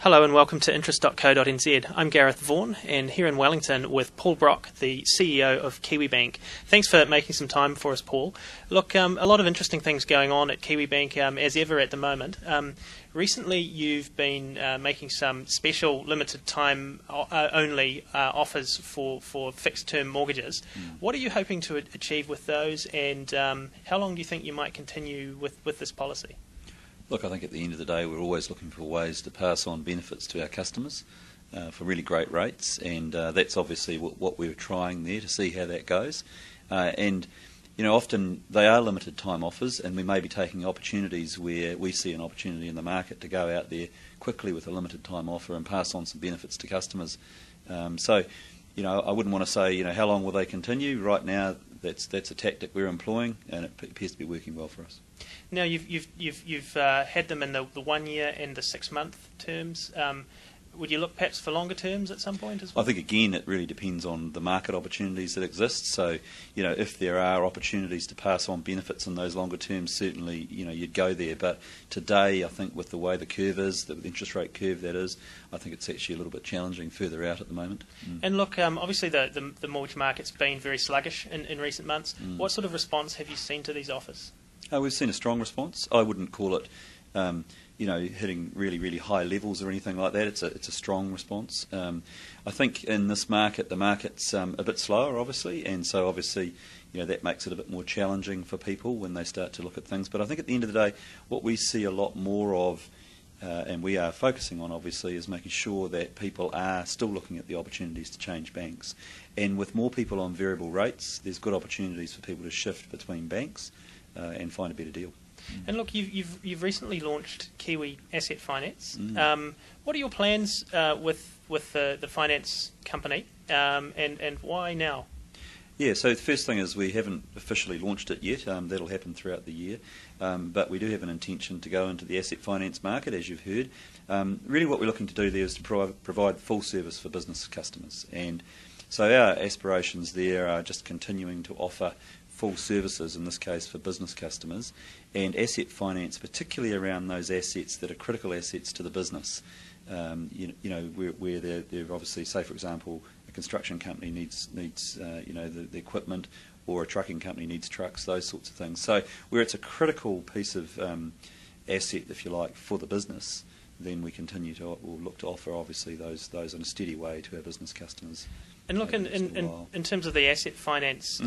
Hello and welcome to interest.co.nz. I'm Gareth Vaughan and here in Wellington with Paul Brock, the CEO of Kiwibank. Thanks for making some time for us, Paul. Look, a lot of interesting things going on at Kiwibank as ever at the moment. Recently you've been making some special limited time only offers for fixed term mortgages. What are you hoping to achieve with those, and how long do you think you might continue with this policy? Look, I think at the end of the day we're always looking for ways to pass on benefits to our customers for really great rates, and that's obviously what we're trying there to see how that goes. And you know, often they are limited time offers, and we may be taking opportunities where we see an opportunity in the market to go out there quickly with a limited time offer and pass on some benefits to customers. So, you know, I wouldn't want to say, you know, how long will they continue. Right now, that's a tactic we're employing, and it appears to be working well for us. Now you've had them in the 1 year and the 6 month terms. Would you look perhaps for longer terms at some point as well? I think again it really depends on the market opportunities that exist. So, you know, if there are opportunities to pass on benefits in those longer terms, certainly, you know, you'd go there. But today, I think with the way the curve is, the interest rate curve that is, I think it's actually a little bit challenging further out at the moment. And look, obviously the mortgage market's been very sluggish in recent months. What sort of response have you seen to these offers? We've seen a strong response. I wouldn't call it, you know, hitting really high levels or anything like that. It's a strong response. I think in this market, the market's a bit slower, obviously, and so obviously, you know, that makes it a bit more challenging for people when they start to look at things. But I think at the end of the day, what we see a lot more of, and we are focusing on, obviously, is making sure that people are still looking at the opportunities to change banks. And with more people on variable rates, there's good opportunities for people to shift between banks and find a better deal. And look, you've recently launched Kiwi Asset Finance. What are your plans with the finance company, and why now? Yeah, so the first thing is we haven't officially launched it yet. That'll happen throughout the year. But we do have an intention to go into the asset finance market, as you've heard. Really what we're looking to do there is to provide full service for business customers. And so our aspirations there are just continuing to offer full services, in this case for business customers, and asset finance, particularly around those assets that are critical assets to the business. You know, where they're obviously, say for example, a construction company needs you know, the equipment, or a trucking company needs trucks, those sorts of things. So where it's a critical piece of asset, if you like, for the business, then we continue to look to offer obviously those in a steady way to our business customers. And look, in terms of the asset finance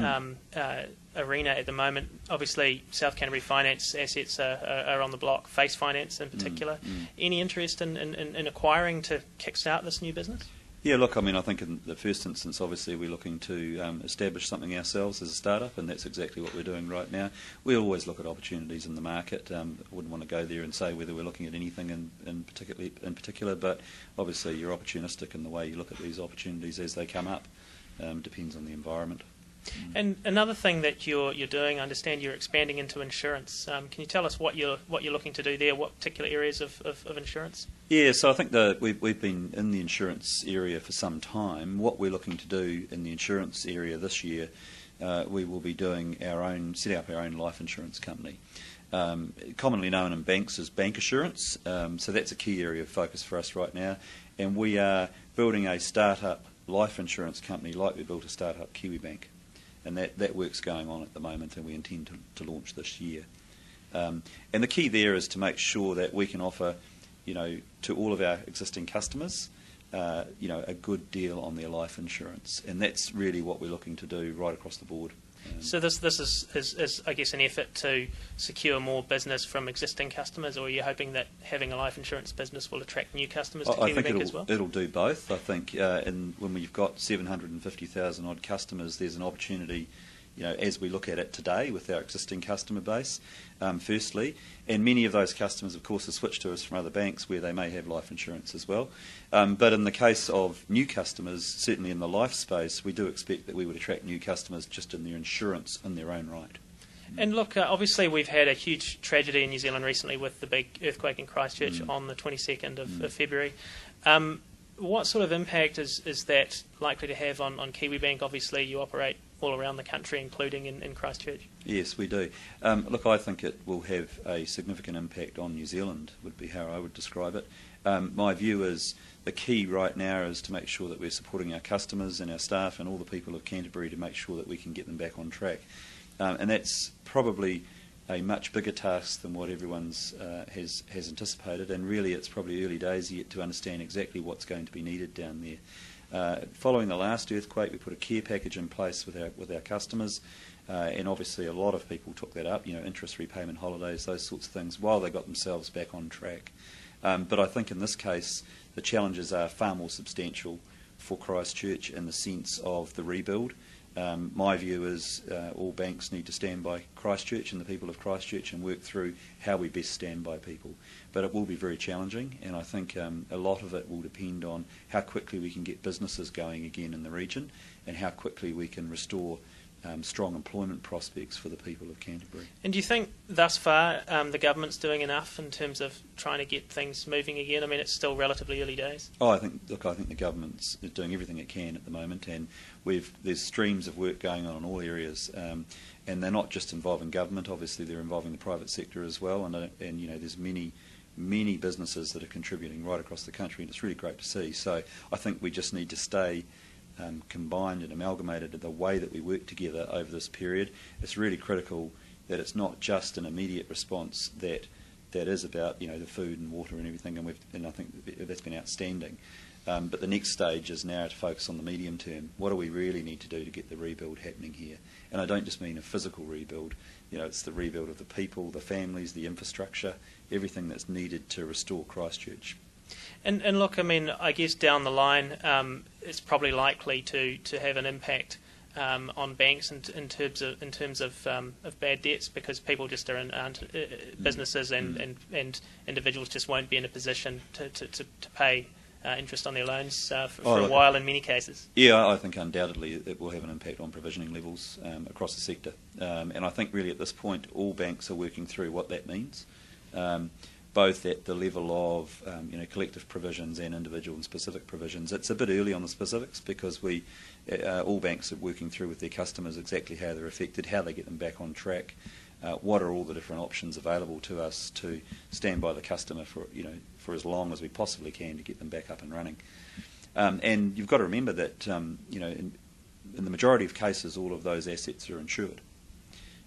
arena at the moment, obviously South Canterbury Finance assets are on the block, Face Finance in particular. Any interest in acquiring to kickstart this new business? Yeah, look, I mean, I think in the first instance, obviously, we're looking to establish something ourselves as a startup, and that's exactly what we're doing right now. We always look at opportunities in the market. I wouldn't want to go there and say whether we're looking at anything in particular, but obviously you're opportunistic in the way you look at these opportunities as they come up. Depends on the environment. And another thing that you're doing, I understand you're expanding into insurance. Can you tell us what you're looking to do there? What particular areas of insurance? Yeah, so I think we've been in the insurance area for some time. What we're looking to do in the insurance area this year, we will be doing setting up our own life insurance company. Commonly known in banks as bank assurance. So that's a key area of focus for us right now. And we are building a start-up life insurance company like we built a start-up Kiwibank. And that work's going on at the moment, and we intend to launch this year. And the key there is to make sure that we can offer, you know, to all of our existing customers, you know, a good deal on their life insurance, and that's really what we're looking to do right across the board. So this is I guess an effort to secure more business from existing customers, or are you hoping that having a life insurance business will attract new customers to Kiwibank as well? It'll do both. I think when we've got 750,000 odd customers, there's an opportunity, you know, as we look at it today with our existing customer base, firstly, and many of those customers, of course, have switched to us from other banks where they may have life insurance as well. But in the case of new customers, certainly in the life space, we do expect that we would attract new customers just in their insurance in their own right. And look, obviously we've had a huge tragedy in New Zealand recently with the big earthquake in Christchurch on the 22nd of February. What sort of impact is that likely to have on Kiwibank? Obviously you operate all around the country, including in Christchurch? Yes, we do. Look, I think it will have a significant impact on New Zealand, would be how I would describe it. My view is the key right now is to make sure that we're supporting our customers and our staff and all the people of Canterbury to make sure that we can get them back on track. And that's probably a much bigger task than what everyone's has anticipated, and really it's probably early days yet to understand exactly what's going to be needed down there. Following the last earthquake, we put a care package in place with our customers, and obviously a lot of people took that up, interest repayment holidays, those sorts of things, while they got themselves back on track. But I think in this case the challenges are far more substantial for Christchurch in the sense of the rebuild. My view is all banks need to stand by Christchurch and the people of Christchurch and work through how we best stand by people. But it will be very challenging, and I think a lot of it will depend on how quickly we can get businesses going again in the region and how quickly we can restore strong employment prospects for the people of Canterbury. And do you think thus far the government's doing enough in terms of trying to get things moving again? I mean, it's still relatively early days. I think the government's doing everything it can at the moment, and there's streams of work going on in all areas, and they're not just involving government. Obviously, they're involving the private sector as well, and there's many businesses that are contributing right across the country, and it's really great to see. So I think we just need to stay combined and amalgamated in the way that we work together over this period. It's really critical that it's not just an immediate response that is about the food and water and everything, and I think that's been outstanding. But the next stage is now to focus on the medium term. What do we really need to do to get the rebuild happening here? And I don't just mean a physical rebuild. It's the rebuild of the people, the families, the infrastructure, everything that's needed to restore Christchurch. And look, I mean, I guess down the line, it's probably likely to have an impact on banks in terms of bad debts, because people just aren't businesses and individuals just won't be in a position to pay interest on their loans for a while in many cases. Yeah, I think undoubtedly it will have an impact on provisioning levels across the sector, and I think really at this point all banks are working through what that means. Both at the level of collective provisions and individual and specific provisions. It's a bit early on the specifics because all banks are working through with their customers exactly how they're affected, how they get them back on track, what are all the different options available to us to stand by the customer for as long as we possibly can to get them back up and running. And you've got to remember that in the majority of cases all of those assets are insured.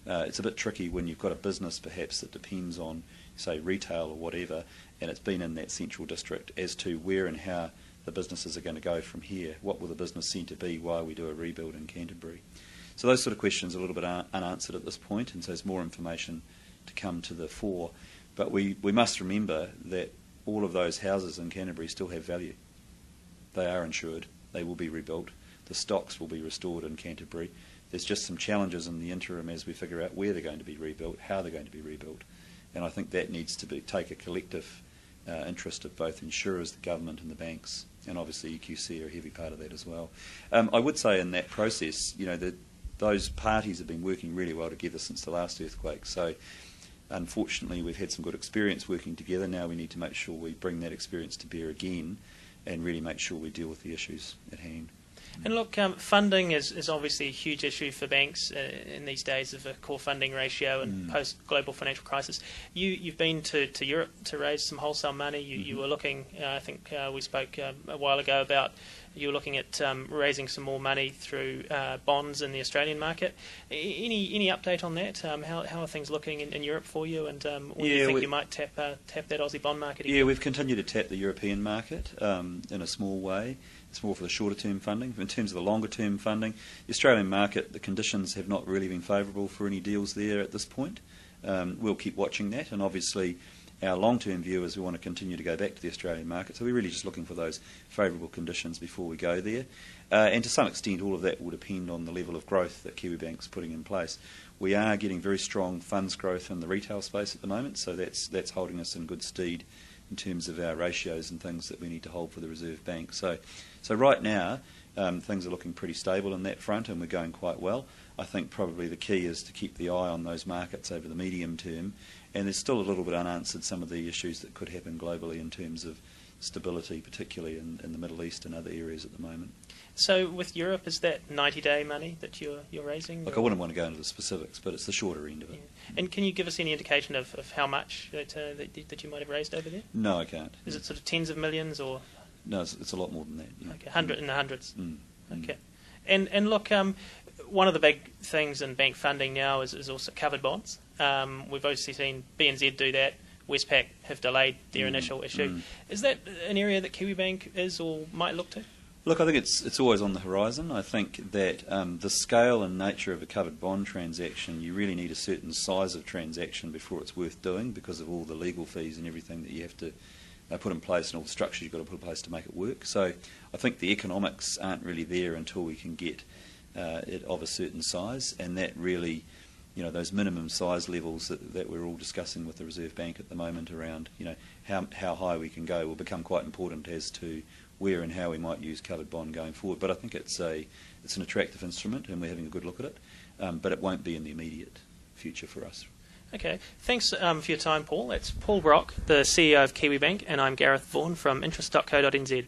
It's a bit tricky when you've got a business perhaps that depends on, say, retail or whatever, and it's been in that central district, as to where and how the businesses are going to go from here. What will the business centre be while we do a rebuild in Canterbury? So those sort of questions are a little bit unanswered at this point, and so there's more information to come to the fore. But we must remember that all of those houses in Canterbury still have value. They are insured, they will be rebuilt, the stocks will be restored in Canterbury. There's just some challenges in the interim as we figure out where they're going to be rebuilt, how they're going to be rebuilt. And I think that needs to take a collective interest of both insurers, the government and the banks, and obviously EQC are a heavy part of that as well. I would say in that process, that those parties have been working really well together since the last earthquake. So unfortunately we've had some good experience working together. Now we need to make sure we bring that experience to bear again and really make sure we deal with the issues at hand. And look, funding is obviously a huge issue for banks in these days of a core funding ratio and post-global financial crisis. You've been to Europe to raise some wholesale money. You were looking, I think we spoke a while ago about you were looking at raising some more money through bonds in the Australian market. Any update on that? How are things looking in Europe for you, and when do you think you might tap that Aussie bond market again? Yeah, we've continued to tap the European market in a small way. It's more for the shorter term funding. In terms of the longer term funding, the Australian market, the conditions have not really been favourable for any deals there at this point. We'll keep watching that, and obviously our long-term view is we want to continue to go back to the Australian market, so we're really just looking for those favourable conditions before we go there. And to some extent all of that will depend on the level of growth that Kiwibank's putting in place. We are getting very strong funds growth in the retail space at the moment, so that's holding us in good stead in terms of our ratios and things that we need to hold for the Reserve Bank. So right now things are looking pretty stable in that front, and we're going quite well. I think probably the key is to keep the eye on those markets over the medium term, and there's still a little bit unanswered some of the issues that could happen globally in terms of stability, particularly in the Middle East and other areas at the moment. So with Europe, is that 90-day money that you're raising? Look, I wouldn't want to go into the specifics, but it's the shorter end of it. Yeah. And can you give us any indication of how much that you might have raised over there? No, I can't. Is it sort of tens of millions or? No, it's a lot more than that. Yeah. Okay, in the hundreds. Mm. Okay. And look, one of the big things in bank funding now is also covered bonds. We've obviously seen BNZ do that. Westpac have delayed their initial issue. Is that an area that Kiwibank is or might look to? Look, I think it's always on the horizon. I think that the scale and nature of a covered bond transaction, you really need a certain size of transaction before it's worth doing because of all the legal fees and everything that you have to put in place and all the structures you've got to put in place to make it work. So I think the economics aren't really there until we can get it of a certain size, and that really, those minimum size levels that we're all discussing with the Reserve Bank at the moment around, how high we can go will become quite important as to where and how we might use covered bond going forward. But I think it's an attractive instrument, and we're having a good look at it. But it won't be in the immediate future for us. Okay. Thanks for your time, Paul. That's Paul Brock, the CEO of Kiwibank, and I'm Gareth Vaughan from interest.co.nz.